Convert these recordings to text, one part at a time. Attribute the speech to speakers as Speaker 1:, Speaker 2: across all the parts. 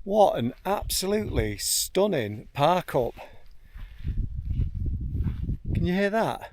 Speaker 1: What an absolutely stunning park up. Can you hear that?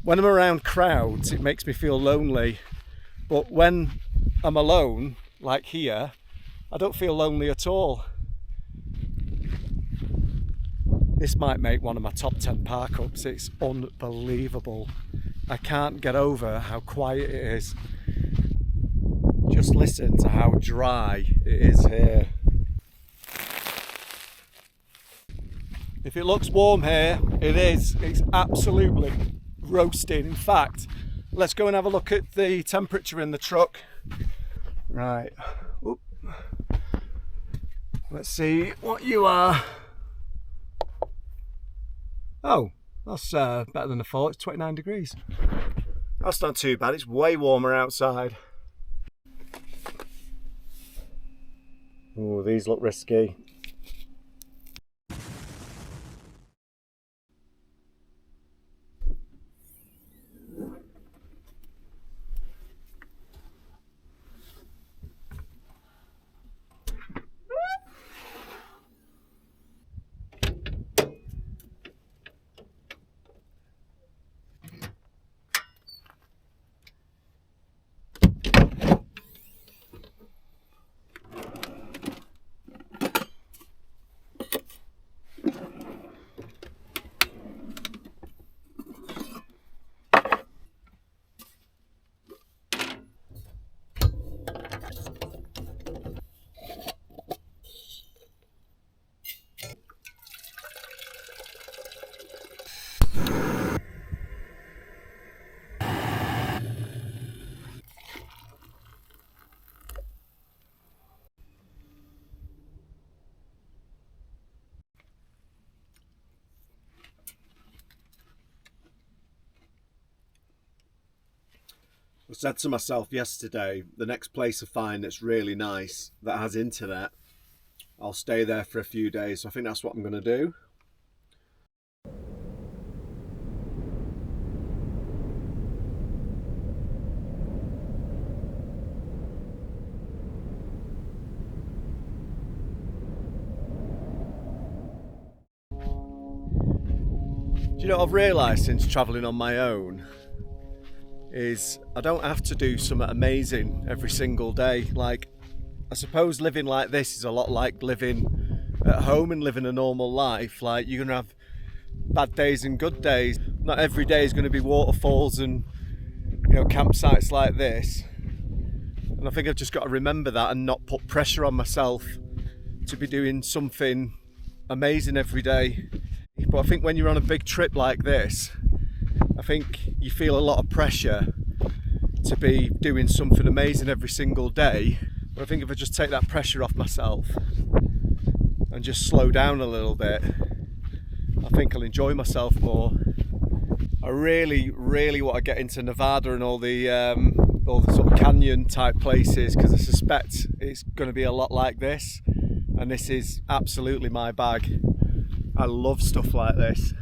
Speaker 1: When I'm around crowds, it makes me feel lonely. But when I'm alone, like here, I don't feel lonely at all. This might make one of my top 10 park ups. It's unbelievable. I can't get over how quiet it is. Just listen to how dry it is here. If it looks warm here, it is. It's absolutely roasting. In fact, let's go and have a look at the temperature in the truck. Right. Oop. Let's see what you are. Oh, that's better than I thought. It's 29 degrees. That's not too bad. It's way warmer outside. Oh, these look risky. I said to myself yesterday, the next place I find that's really nice, that has internet, I'll stay there for a few days. So I think that's what I'm going to do. Do you know what I've realised since travelling on my own? Is I don't have to do something amazing every single day. Like, I suppose living like this is a lot like living at home and living a normal life. Like, you're gonna have bad days and good days. Not every day is going to be waterfalls and, you know, campsites like this. And I think I've just got to remember that and not put pressure on myself to be doing something amazing every day. But I think when you're on a big trip like this, I think you feel a lot of pressure to be doing something amazing every single day. But I think if I just take that pressure off myself and just slow down a little bit, I think I'll enjoy myself more. I really want to get into Nevada and all the sort of canyon type places, because I suspect it's going to be a lot like this, and this is absolutely my bag. I love stuff like this.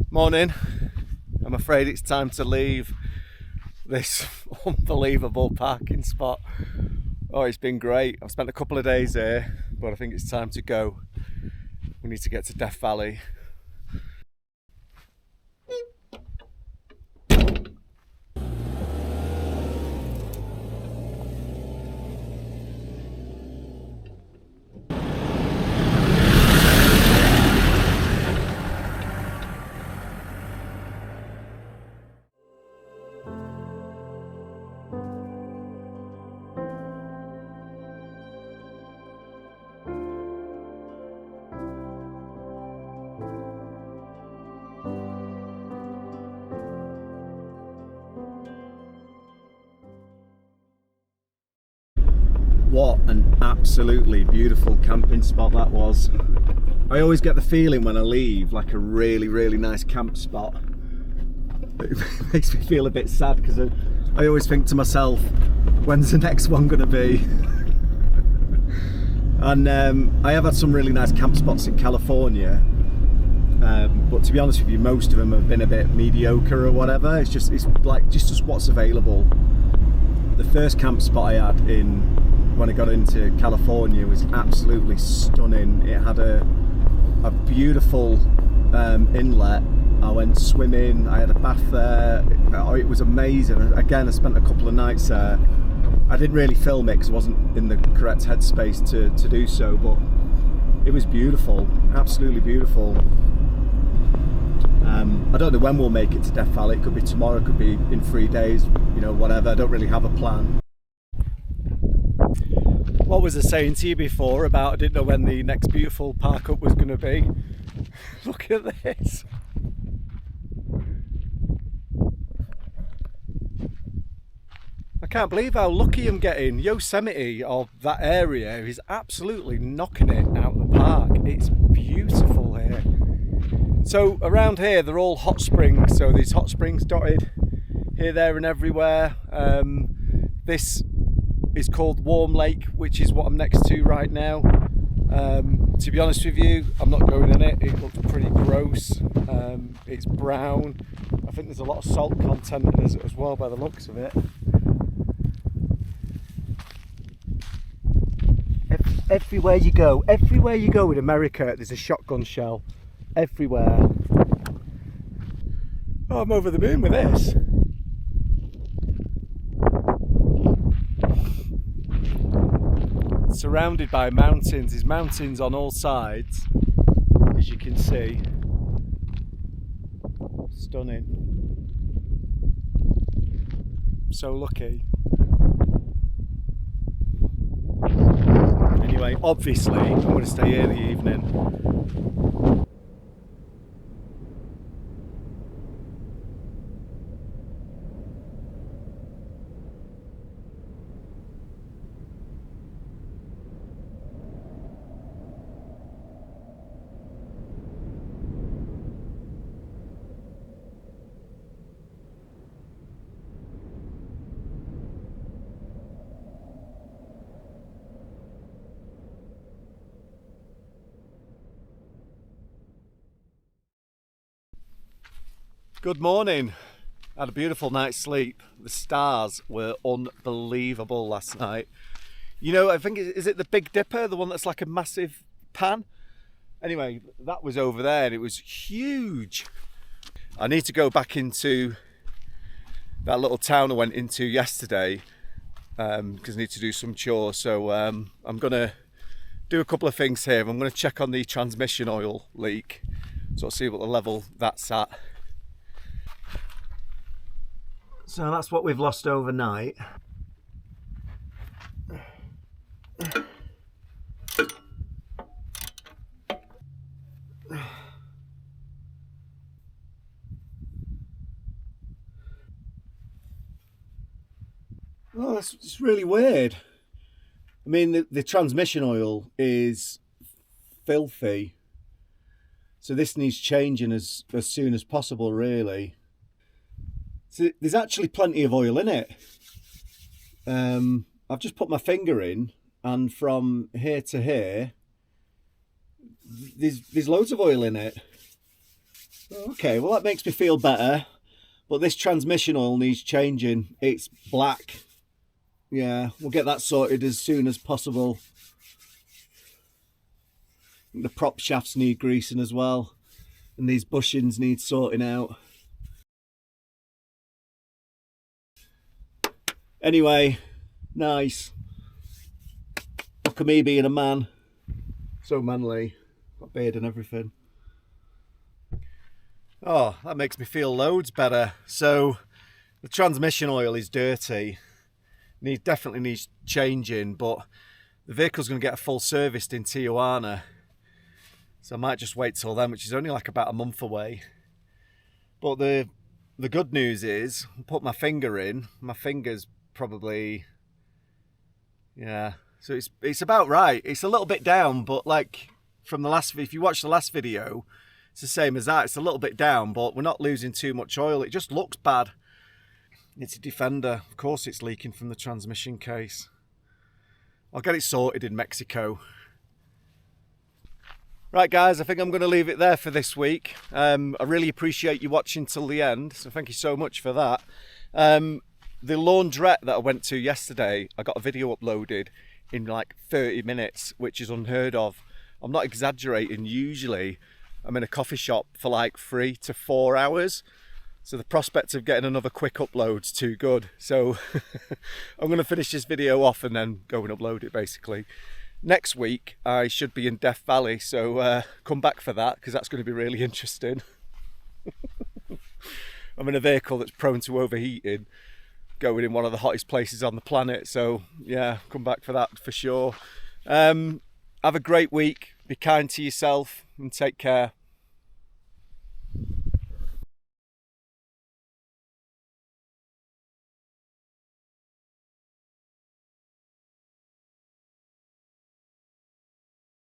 Speaker 1: Morning. I'm afraid it's time to leave this unbelievable parking spot. Oh, it's been great. I've spent a couple of days here, but I think it's time to go. We need to get to Death Valley. What an absolutely beautiful camping spot that was. I always get the feeling when I leave like a really, really nice camp spot. It makes me feel a bit sad because I always think to myself, when's the next one going to be? And I have had some really nice camp spots in California, but to be honest with you, most of them have been a bit mediocre or whatever. It's like just what's available. The first camp spot I had when I got into California was absolutely stunning. It had a beautiful inlet. I went swimming, I had a bath there. It was amazing. Again, I spent a couple of nights there. I didn't really film it because I wasn't in the correct headspace to do so, but it was beautiful, absolutely beautiful. I don't know when we'll make it to Death Valley. It could be tomorrow, it could be in 3 days, you know, whatever. I don't really have a plan. What was I saying to you before about I didn't know when the next beautiful park up was going to be? Look at this. I can't believe how lucky I'm getting. Yosemite, or that area, is absolutely knocking it out of the park. It's beautiful here. So around here they're all hot springs, so there's hot springs dotted here, there and everywhere. This is called Warm Lake, which is what I'm next to right now. To be honest with you, I'm not going in it. It looks pretty gross. It's brown. I think there's a lot of salt content in it as well by the looks of it. Everywhere you go in America, there's a shotgun shell. Everywhere. Oh, I'm over the moon with this. Surrounded by mountains. There's mountains on all sides, as you can see. Stunning. So lucky. Anyway, obviously, I'm going to stay here in the evening. Good morning. I had a beautiful night's sleep. The stars were unbelievable last night. You know, I think, is it the Big Dipper, the one that's like a massive pan? Anyway, that was over there and it was huge. I need to go back into that little town I went into yesterday because I need to do some chores. So I'm going to do a couple of things here. I'm going to check on the transmission oil leak, so I'll see what the level that's at. So that's what we've lost overnight. Oh, it's really weird. I mean, the transmission oil is filthy. So this needs changing as soon as possible, really. So there's actually plenty of oil in it. I've just put my finger in, and from here to here, there's loads of oil in it. Okay, well that makes me feel better. But this transmission oil needs changing. It's black. Yeah, we'll get that sorted as soon as possible. The prop shafts need greasing as well, and these bushings need sorting out. Anyway, nice. Look at me being a man. So manly. Got beard and everything. Oh, that makes me feel loads better. So, the transmission oil is dirty. Definitely needs changing, but the vehicle's going to get a full service in Tijuana. So I might just wait till then, which is only like about a month away. But the good news is, I put my finger in, my finger's probably, yeah, So it's about right. It's a little bit down, but like from the last, if you watch the last video, it's the same as that. It's a little bit down, but we're not losing too much oil. It just looks bad. It's a Defender. Of course it's leaking from the transmission case. I'll get it sorted in Mexico. Right guys, I think I'm going to leave it there for this week. I really appreciate you watching till the end, so thank you so much for that. The laundrette that I went to yesterday, I got a video uploaded in like 30 minutes, which is unheard of. I'm not exaggerating. Usually I'm in a coffee shop for like 3 to 4 hours. So the prospect of getting another quick upload's too good. So I'm going to finish this video off and then go and upload it basically. Next week I should be in Death Valley, so come back for that because that's going to be really interesting. I'm in a vehicle that's prone to overheating, going in one of the hottest places on the planet, so yeah, come back for that for sure. Have a great week, be kind to yourself and take care.